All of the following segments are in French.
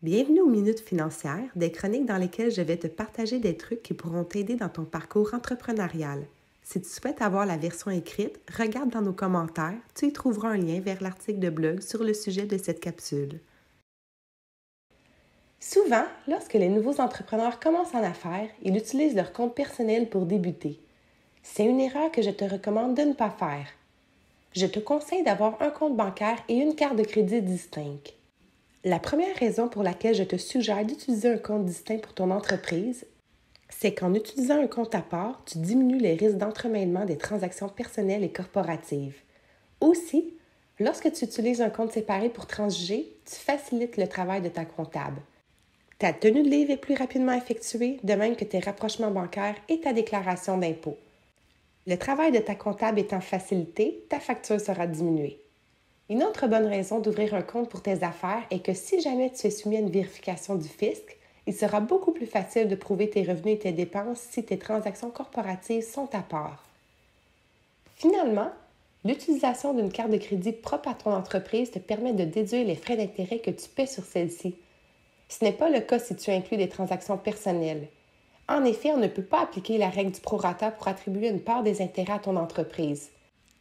Bienvenue aux Minutes financières, des chroniques dans lesquelles je vais te partager des trucs qui pourront t'aider dans ton parcours entrepreneurial. Si tu souhaites avoir la version écrite, regarde dans nos commentaires, tu y trouveras un lien vers l'article de blog sur le sujet de cette capsule. Souvent, lorsque les nouveaux entrepreneurs commencent en affaires, ils utilisent leur compte personnel pour débuter. C'est une erreur que je te recommande de ne pas faire. Je te conseille d'avoir un compte bancaire et une carte de crédit distincte. La première raison pour laquelle je te suggère d'utiliser un compte distinct pour ton entreprise, c'est qu'en utilisant un compte à part, tu diminues les risques d'entremêlement des transactions personnelles et corporatives. Aussi, lorsque tu utilises un compte séparé pour transiger, tu facilites le travail de ta comptable. Ta tenue de livre est plus rapidement effectuée, de même que tes rapprochements bancaires et ta déclaration d'impôt. Le travail de ta comptable étant facilité, ta facture sera diminuée. Une autre bonne raison d'ouvrir un compte pour tes affaires est que si jamais tu es soumis à une vérification du fisc, il sera beaucoup plus facile de prouver tes revenus et tes dépenses si tes transactions corporatives sont à part. Finalement, l'utilisation d'une carte de crédit propre à ton entreprise te permet de déduire les frais d'intérêt que tu paies sur celle-ci. Ce n'est pas le cas si tu inclus des transactions personnelles. En effet, on ne peut pas appliquer la règle du prorata pour attribuer une part des intérêts à ton entreprise.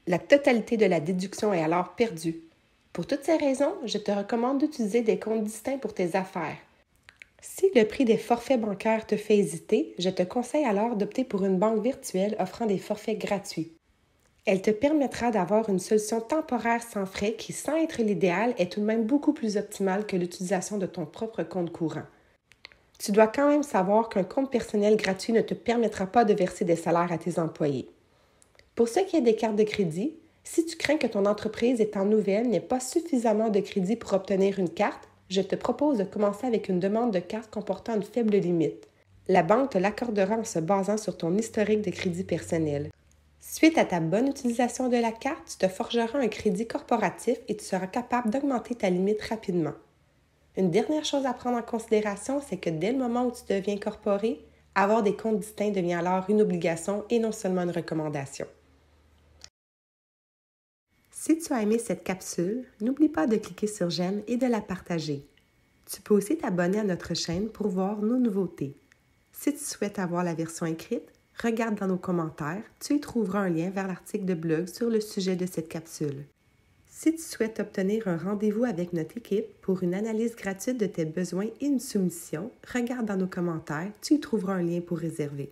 La totalité de la déduction est alors perdue. Pour toutes ces raisons, je te recommande d'utiliser des comptes distincts pour tes affaires. Si le prix des forfaits bancaires te fait hésiter, je te conseille alors d'opter pour une banque virtuelle offrant des forfaits gratuits. Elle te permettra d'avoir une solution temporaire sans frais qui, sans être l'idéal, est tout de même beaucoup plus optimale que l'utilisation de ton propre compte courant. Tu dois quand même savoir qu'un compte personnel gratuit ne te permettra pas de verser des salaires à tes employés. Pour ce qui est des cartes de crédit, si tu crains que ton entreprise étant nouvelle n'ait pas suffisamment de crédit pour obtenir une carte, je te propose de commencer avec une demande de carte comportant une faible limite. La banque te l'accordera en se basant sur ton historique de crédit personnel. Suite à ta bonne utilisation de la carte, tu te forgeras un crédit corporatif et tu seras capable d'augmenter ta limite rapidement. Une dernière chose à prendre en considération, c'est que dès le moment où tu deviens corporé, avoir des comptes distincts devient alors une obligation et non seulement une recommandation. Si tu as aimé cette capsule, n'oublie pas de cliquer sur j'aime et de la partager. Tu peux aussi t'abonner à notre chaîne pour voir nos nouveautés. Si tu souhaites avoir la version écrite, regarde dans nos commentaires, tu y trouveras un lien vers l'article de blog sur le sujet de cette capsule. Si tu souhaites obtenir un rendez-vous avec notre équipe pour une analyse gratuite de tes besoins et une soumission, regarde dans nos commentaires, tu y trouveras un lien pour réserver.